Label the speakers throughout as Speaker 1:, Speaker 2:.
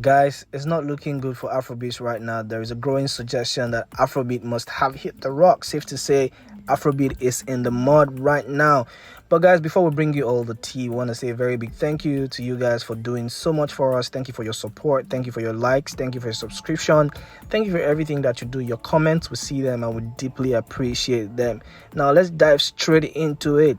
Speaker 1: Guys, it's not looking good for Afrobeats right now. There is a growing suggestion that Afrobeat must have hit the rock. Safe to say, Afrobeat is in the mud right now. But guys, before we bring you all the tea, we want to say a very big thank you to you guys for doing so much for us. Thank you for your support. Thank you for your likes. Thank you for your subscription. Thank you for everything that you do. Your comments, we see them and we deeply appreciate them. Now, let's dive straight into it.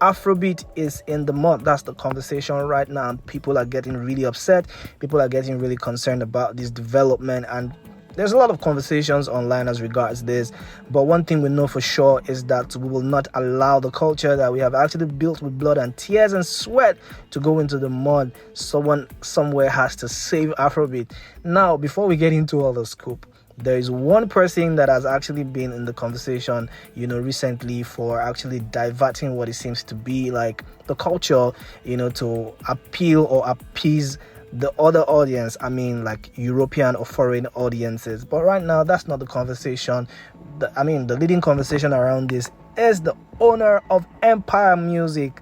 Speaker 1: Afrobeat is in the mud. That's the conversation right now. People are getting really upset. People are getting really concerned about this development, and there's a lot of conversations online as regards this. But one thing we know for sure is that we will not allow the culture that we have actually built with blood and tears and sweat to go into the mud. Someone somewhere has to save Afrobeat. Now, before we get into all the scoop, there is one person that has actually been in the conversation, recently for actually diverting what it seems to be like the culture, to appeal or appease the other audience. I mean, like European or foreign audiences. But right now, that's not the conversation. The leading conversation around this is the owner of Empire Music,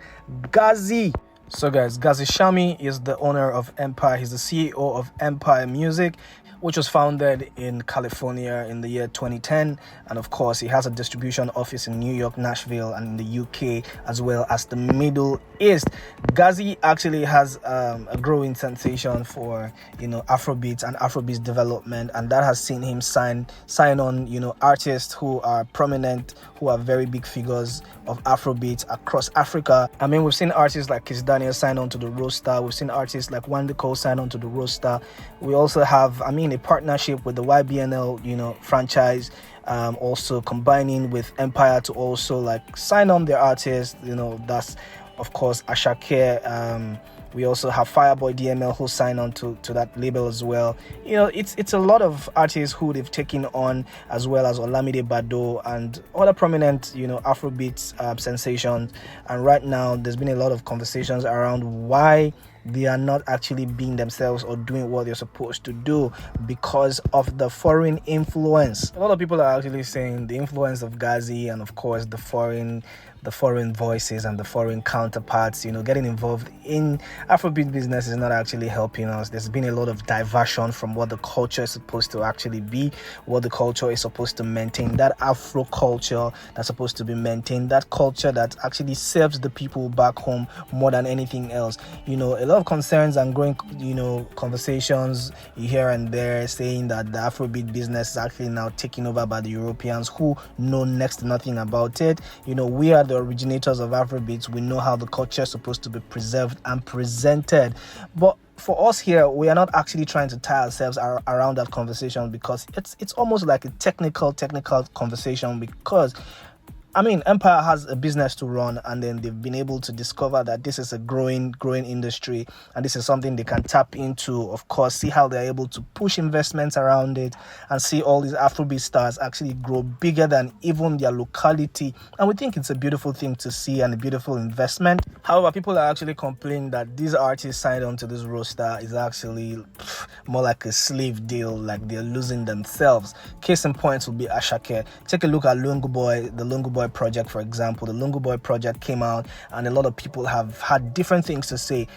Speaker 1: Ghazi. So guys, Ghazi Shami is the owner of Empire. He's the CEO of Empire Music, which was founded in California in the year 2010. And of course, he has a distribution office in New York, Nashville, and in the UK, as well as the Middle East. Ghazi actually has a growing sensation for, Afrobeats and Afrobeats development. And that has seen him sign on, artists who are prominent, who are very big figures of Afrobeats across Africa. I mean, we've seen artists like Kiss Daniel sign on to the roster. We've seen artists like Wandiko sign on to the roster. We also have, a partnership with the YBNL, franchise, also combining with Empire to also like sign on their artists. That's of course CKay. We also have Fireboy DML who signed on to that label as well. It's a lot of artists who they've taken on, as well as Olamide Bado and other prominent, Afrobeats sensations. And right now, there's been a lot of conversations around why they are not actually being themselves or doing what they're supposed to do because of the foreign influence. A lot of people are actually saying the influence of Ghazi and of course the foreign voices and the foreign counterparts, getting involved in Afrobeat business is not actually helping us. There's been a lot of diversion from what the culture is supposed to actually be, what the culture is supposed to maintain, that Afro culture that's supposed to be maintained, that culture that actually serves the people back home more than anything else. A lot of concerns and growing, conversations here and there saying that the Afrobeat business is actually now taken over by the Europeans who know next to nothing about it. We are the originators of Afrobeats. We know how the culture is supposed to be preserved and presented. But for us here, we are not actually trying to tie ourselves around that conversation because it's almost like a technical conversation because Empire has a business to run, and then they've been able to discover that this is a growing industry, and this is something they can tap into. Of course, see how they're able to push investments around it and see all these Afrobeat stars actually grow bigger than even their locality. And we think it's a beautiful thing to see and a beautiful investment. However, people are actually complaining that these artists signed onto this roster is actually more like a slave deal, like they're losing themselves. Case in point will be CKay. Take a look at the Lungu Boy project, for example. The Lungu Boy project came out and a lot of people have had different things to say.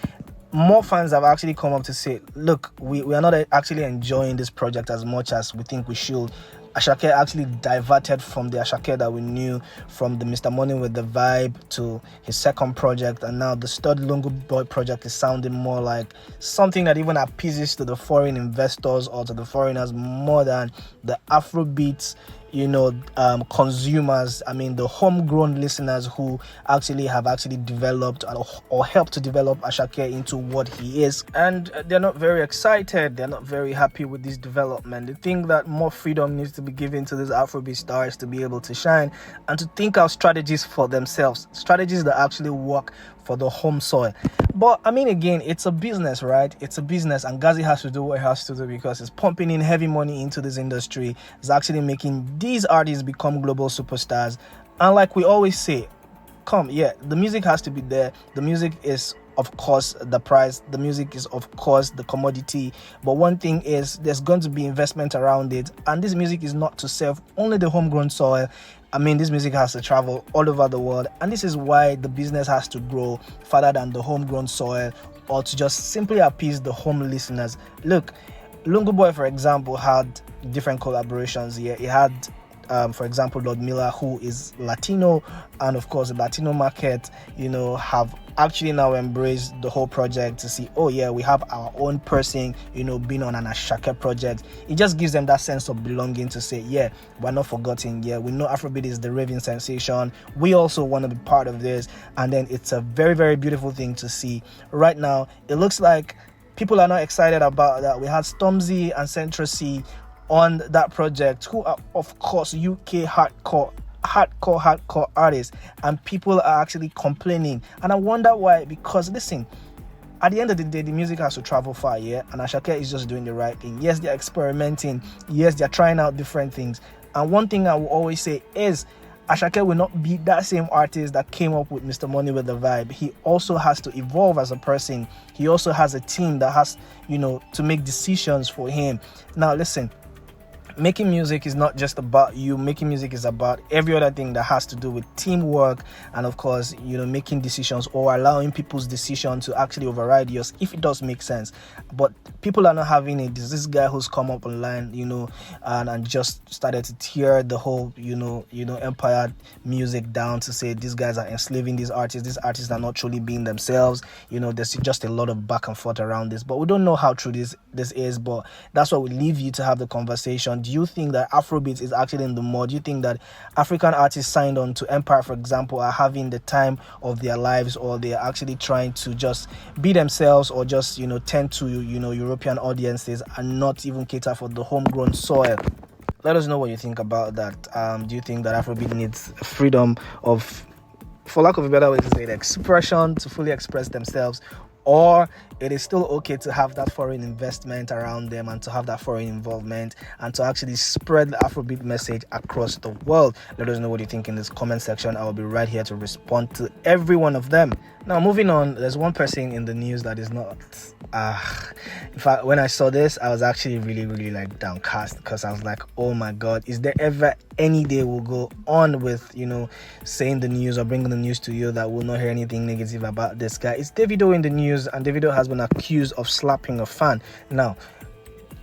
Speaker 1: More fans have actually come up to say, look, we are not actually enjoying this project as much as we think we should. CKay actually diverted from the CKay that we knew, from the Mr. Money with the Vibe to his second project, and now the Stud Lungu Boy project is sounding more like something that even appeases to the foreign investors or to the foreigners more than the Afrobeats consumers. The homegrown listeners who actually have developed or helped to develop CKay into what he is, and they're not very excited. They're not very happy with this development. They think that more freedom needs to be given to these Afrobeat stars to be able to shine and to think out strategies for themselves, strategies that actually work for the home soil. But again, it's a business, right? It's a business, and Ghazi has to do what he has to do because it's pumping in heavy money into this industry. It's actually making these artists become global superstars. And like we always say, the music has to be there. The music is of course the price, the music is of course the commodity, but one thing is there's going to be investment around it, and this music is not to serve only the homegrown soil. This music has to travel all over the world, and this is why the business has to grow further than the homegrown soil or to just simply appease the home listeners. Look, Lungu Boy, for example, had different collaborations here. He had, for example, Lord Miller, who is Latino, and of course the Latino market, have actually now embraced the whole project to see, oh yeah, we have our own person, being on an Ashake project. It just gives them that sense of belonging to say, yeah, we're not forgotten. Yeah, we know Afrobeat is the raving sensation. We also want to be part of this. And then it's a very, very beautiful thing to see. Right now, it looks like people are not excited about that. We had Stormzy and Central C on that project, who are of course UK hardcore artists, and people are actually complaining, and I wonder why. Because listen, at the end of the day, the music has to travel far, yeah, and Ashake is just doing the right thing. Yes, they're experimenting, yes, they're trying out different things, and one thing I will always say is Ashake will not be that same artist that came up with Mr. Money with the Vibe. He also has to evolve as a person. He also has a team that has, to make decisions for him. Now listen, making music is not just about you. Making music is about every other thing that has to do with teamwork, and of course, making decisions or allowing people's decision to actually override yours if it does make sense. But people are not having it. There's this guy who's come up online, and just started to tear the whole, empire music down, to say these guys are enslaving these artists. These artists are not truly being themselves. There's just a lot of back and forth around this, but we don't know how true this is. But that's why we leave you to have the conversation. Do you think that Afrobeats is actually in the mud? Do you think that African artists signed on to Empire, for example, are having the time of their lives, or they're actually trying to just be themselves, or just, tend to, European audiences and not even cater for the homegrown soil? Let us know what you think about that. Do you think that Afrobeat needs freedom of, for lack of a better way to say it, expression to fully express themselves, or it is still okay to have that foreign investment around them and to have that foreign involvement and to actually spread the Afrobeat message across the world? Let us know what you think in this comment section. I will be right here to respond to every one of them. Now, moving on, there's one person in the news that is not... in fact, when I saw this, I was actually really, really downcast, because I was like, oh my God, is there ever any day we'll go on with, saying the news or bringing the news to you that we'll not hear anything negative about this guy? It's Davido in the news, and Davido has been accused of slapping a fan. Now,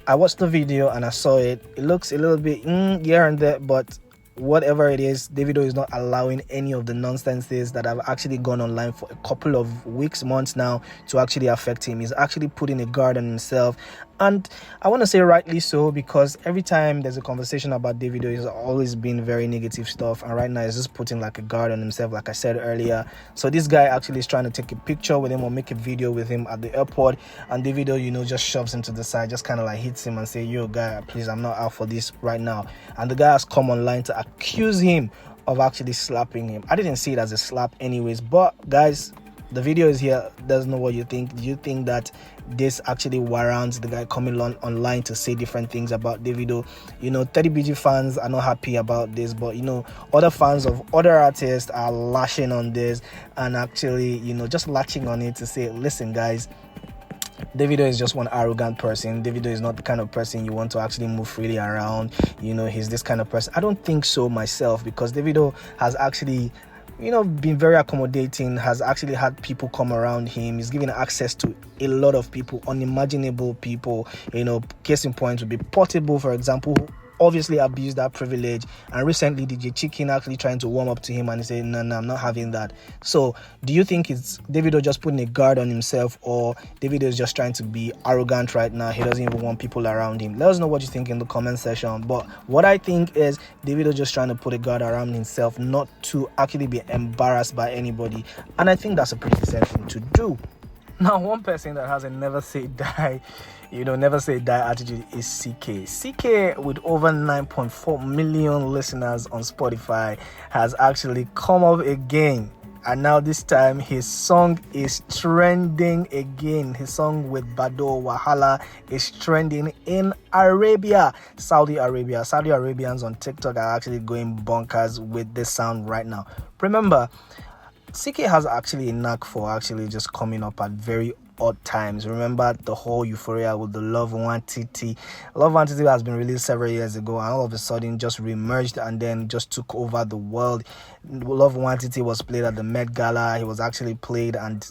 Speaker 1: I watched the video and I saw it. It looks a little bit here and there, but whatever it is, Davido is not allowing any of the nonsenses that have actually gone online for a couple of weeks, months now, to actually affect him. He's actually putting a guard on himself, and I want to say rightly so, because every time there's a conversation about Davido, it's always been very negative stuff, and right now he's just putting a guard on himself, like I said earlier. So this guy actually is trying to take a picture with him or make a video with him at the airport, and Davido, just shoves him to the side, just kind of hits him and say, yo guy, please, I'm not out for this right now. And the guy has come online to accuse him of actually slapping him. I didn't see it as a slap anyways, but guys, the video is here. Let us know what you think. Do you think that this actually warrants the guy coming online to say different things about Davido? 30BG fans are not happy about this, but other fans of other artists are lashing on this and actually just latching on it to say, listen guys, Davido is just one arrogant person. Davido is not the kind of person you want to actually move freely around. He's this kind of person. I don't think so myself, because Davido has actually been very accommodating, has actually had people come around him. He's given access to a lot of people, unimaginable people. Case in point would be Portable, for example, who obviously abused that privilege. And recently, DJ Chicken actually trying to warm up to him, and he said, no, I'm not having that. So, do you think it's Davido just putting a guard on himself, or Davido is just trying to be arrogant right now? He doesn't even want people around him. Let us know what you think in the comment section. But what I think is Davido just trying to put a guard around himself, not to actually be embarrassed by anybody. And I think that's a pretty decent thing to do. Now, one person that has a never say die, never say die attitude is CKay. CKay, with over 9.4 million listeners on Spotify, has actually come up again. And now this time his song is trending again. His song with Bado Wahala is trending in Arabia, Saudi Arabia. Saudi Arabians on TikTok are actually going bonkers with this sound right now. Remember, CKay has actually a knack for actually just coming up at very odd times. Remember the whole euphoria with the Love One-Titty. Love One-Titty has been released several years ago, and all of a sudden just remerged and then just took over the world. Love Quantity was played at the Met Gala. He was actually played and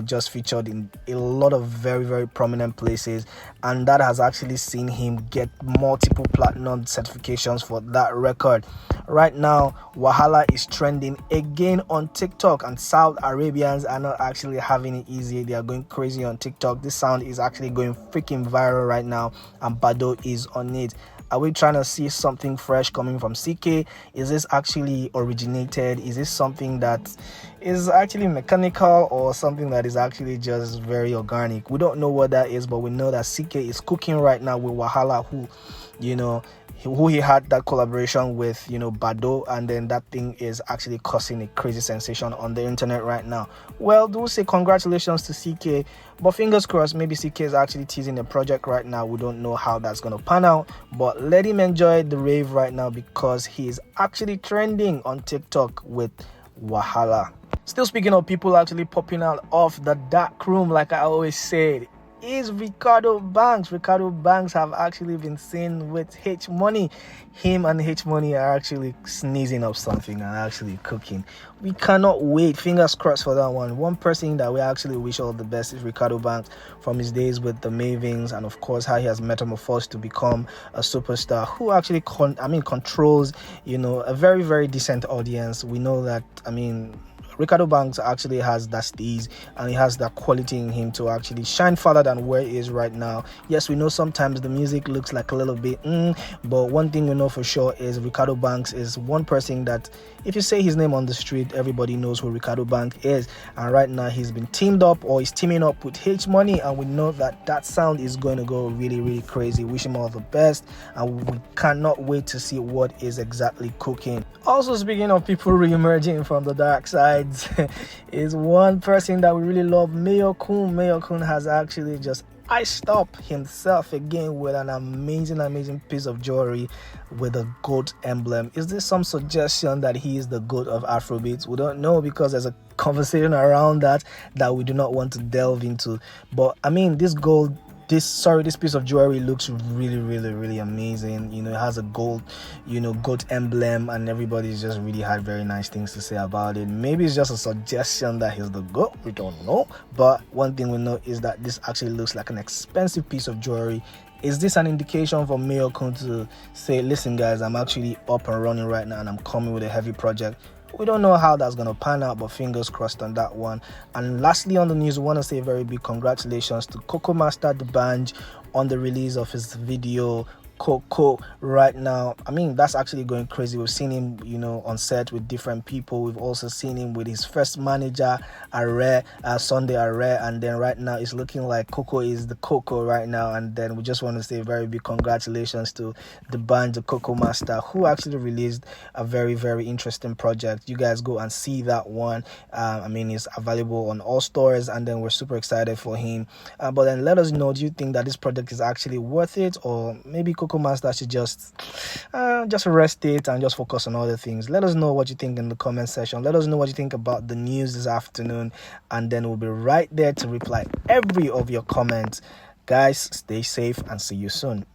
Speaker 1: just featured in a lot of very, very prominent places, and that has actually seen him get multiple platinum certifications for that record. Right now, Wahala is trending again on TikTok, and South Arabians are not actually having it easy. They are going crazy on TikTok. This sound is actually going freaking viral right now, and Bado is on it. Are we trying to see something fresh coming from CKay? Is this actually originated? Is this something that is actually mechanical, or something that is actually just very organic? We don't know what that is, but we know that CKay is cooking right now with Wahala, who he had that collaboration with, Bado, and then that thing is actually causing a crazy sensation on the internet right now. Well, do say congratulations to CKay, but fingers crossed, maybe CKay is actually teasing the project right now. We don't know how that's going to pan out, but let him enjoy the rave right now, because he is actually trending on TikTok with Wahala. Still speaking of people actually popping out of the dark room, like I always said, is Reekado Banks. Reekado Banks have actually been seen with H Money. Him and H Money are actually sneezing up something and actually cooking. We cannot wait. Fingers crossed for that one. One person that we actually wish all the best is Reekado Banks, from his days with the Mavings, and of course how he has metamorphosed to become a superstar who actually controls a very, very decent audience. We know that Reekado Banks actually has that steez, and he has that quality in him to actually shine farther than where he is right now. Yes, we know sometimes the music looks like a little bit but one thing we know for sure is Reekado Banks is one person that if you say his name on the street, everybody knows who Reekado Banks is. And right now he's been teaming up with H Money, and we know that sound is going to go really, really crazy. Wish him all the best, and we cannot wait to see what is exactly cooking. Also, speaking of people re-emerging from the dark sides, is one person that we really love, Mayorkun. Mayorkun has actually just iced up himself again with an amazing piece of jewelry with a goat emblem. Is this some suggestion that he is the goat of Afrobeats? We don't know, because there's a conversation around that we do not want to delve into. But this piece of jewelry looks really, really, really amazing. It has a gold, goat emblem, and everybody's just really had very nice things to say about it. Maybe it's just a suggestion that he's the goat. We don't know. But one thing we know is that this actually looks like an expensive piece of jewelry. Is this an indication for Mayorkun to say, listen guys, I'm actually up and running right now and I'm coming with a heavy project? We don't know how that's going to pan out, but fingers crossed on that one. And lastly on the news, we want to say a very big congratulations to Koko Master the Banj on the release of his video Koko right now. That's actually going crazy. We've seen him on set with different people. We've also seen him with his first manager Sunday Are, and then right now it's looking like Koko is the Koko right now. And then we just want to say a very big congratulations to the band, the Koko Master, who actually released a very, very interesting project. You guys go and see that one. It's available on all stores, and then we're super excited for him. But then let us know, do you think that this project is actually worth it, or maybe Koko Master should just rest it and just focus on other things? Let us know what you think in the comment section. Let us know what you think about the news this afternoon, and then we'll be right there to reply every of your comments. Guys, stay safe and see you soon.